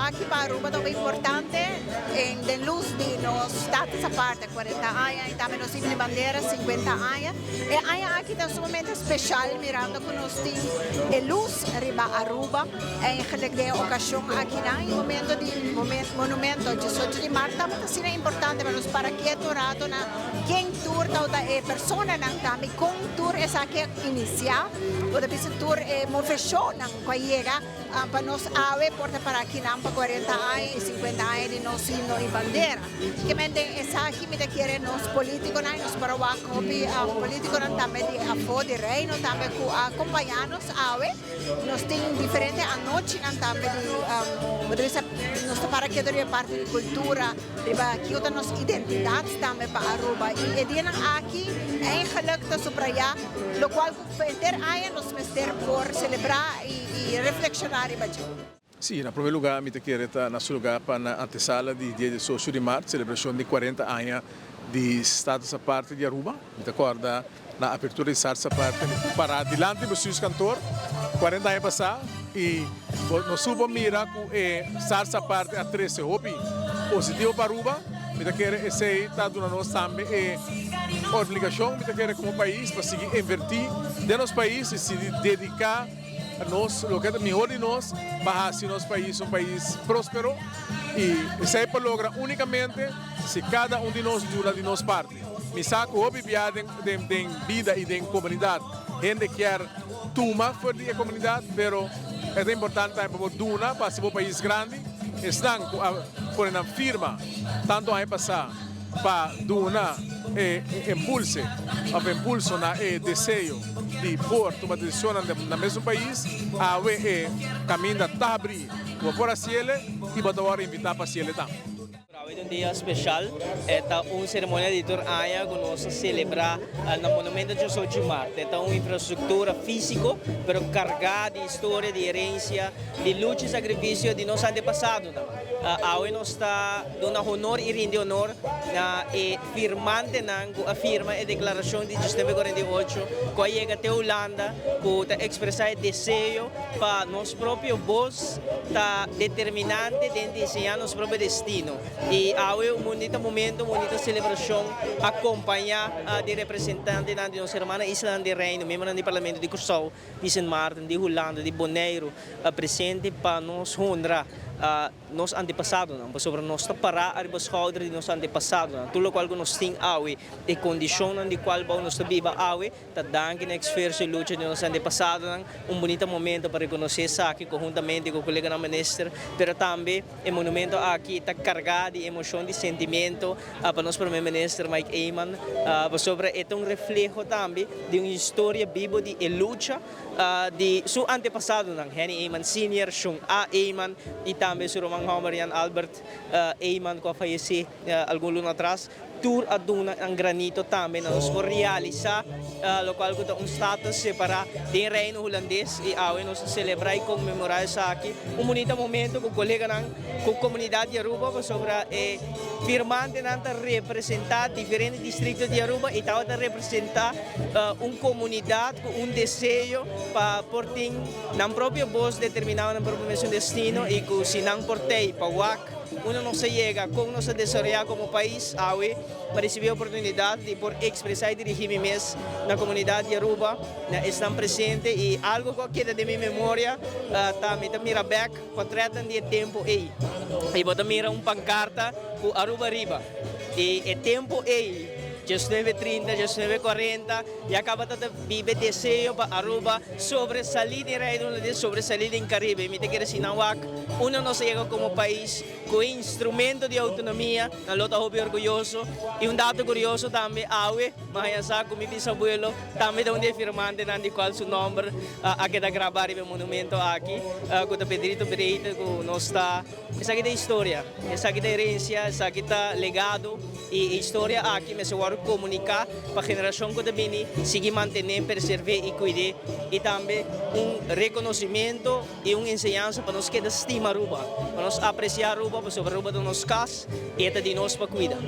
aqui para Aruba é importante em de luz de nos datas a parte 40 anos e também nos de bandeira 50 anos e aí aqui é sumamente especial mirando que nós temos luz riba Aruba em que ocasião aqui na momento de monumento 18 de março também assim é importante para nós para que torado na quem tour da pessoa não também com tour essa que iniciar o da tour mo fechou não chega para nós ave porta para aqui não para 40 anos e 50 anos de nós hino e bandeira que mente essa aqui me quer nós políticos não nos para o copy político não também de afo de reino também com acompanhar-nos ave nós tem diferente a noite não também de nós para que é parte de cultura riba que outra nos identidades também para Aruba e dia aqui é gelukkig sobre allá lo qual ter anos nos mester por celebrar e reflexionar riba. Sim, em primeiro lugar, me quero estar no lugar para a antessala de dia 18 de março, celebração de 40 anos de status a parte de Aruba. Me acorda na abertura de status a parte para dilante do seu cantor, 40 anos passados, e nós subimos mira com status a parte a 13 hobby positivo para Aruba. Me quero esse está dando nós também obrigação, me quero como país para seguir invertir de nosso país e se dedicar a nós, o que é melhor de nós, para ser nosso país um país próspero e isso aí para lograr unicamente se cada de nós ajuda de nossa parte. Me saco hobby de vida e de comunidade. Gente quer tomar for de comunidade, pero é importante para duna para ser um país grande. Estão por uma firma tanto ano passado para duna impulso na desejo de pôr uma decisão no mesmo país, a caminho da abrir por a cielo e para agora invitar para cielo também. Hoy un día especial, esta una ceremonia de Turaya que nos celebra no Monumento de 18 de Março. Esta una infraestructura física, pero cargada de historia, de herencia, de lucha y sacrificio de nuestros antepasados. Hoy nos está dando honor y rinde honor firmante a firma a declaración de Justamente 48 que llega até Holanda, que expresa el deseo para nuestro propio voz, determinante de diseñar nuestro propio destino. E há um bonito momento, uma bonita celebração, acompanhar de representantes de nossa irmã Islândia de Reino, membros do Parlamento de Curaçao, de Sint Maarten, de Holanda, de Bonaire, presente para nos honrar nos antepassados, sobre nós parar a schouder de nos antepassados, tudo o qual nós temos awe e condição de qual nós viva awe, tá dando que esforço e luta de nos antepassados, bonito momento para reconhecer isso aqui conjuntamente com o colega na ministra, mas também o monumento aqui está carregado de emoção, de sentimento para nosso primeiro-ministro Mike Eyman, sobre é reflexo também de uma história viva de luta de seu antepassado, Henny Eyman Sr., Shung A. Eyman e também seu irmão Marian Albert Eyman, que faleceu algum ano atrás. Tour a duna ang granito também nós por realizar o qual que um status separado do reino holandês e ao nós celebrar e comemorar isso aqui bonito momento com o colega com a comunidade de Aruba sobre firmante nanta representar diferentes distritos de Aruba e tal representar uma comunidade com desejo para por ter na própria voz determinar na própria seu destino e que se não portei para o uno não se chega com nossa desarrollar como país para receber a oportunidade de por expressar e dirigir-me na comunidade de Aruba, estão presentes e algo que queda de minha memória também mira back para tratar de tempo aí e bota mira pancarta com Aruba Riba e é tempo aí 19:30, 19:40 e acaba de viver desejo para Aruba sobresalir de Reino Unido, sobresalir em Caribe. Me quer assim, uno não chega como país com instrumento de autonomia, na lota hobby orgulhoso e dado curioso também, mas como meu bisabuelo, também de onde firmante, de qual seu nome, aqui da gravar o monumento aqui, com o Pedrito Pereira, com nossa, essa aqui é história, essa aqui é herência, essa aqui é legado e história aqui, mas eu quero comunicar para a geração que vem, seguir mantendo, preservar e cuidar e também reconhecimento e ensinança para nós que estima Aruba, para nós apreciar Aruba, sobre Aruba de nós casa e de nós para cuidar.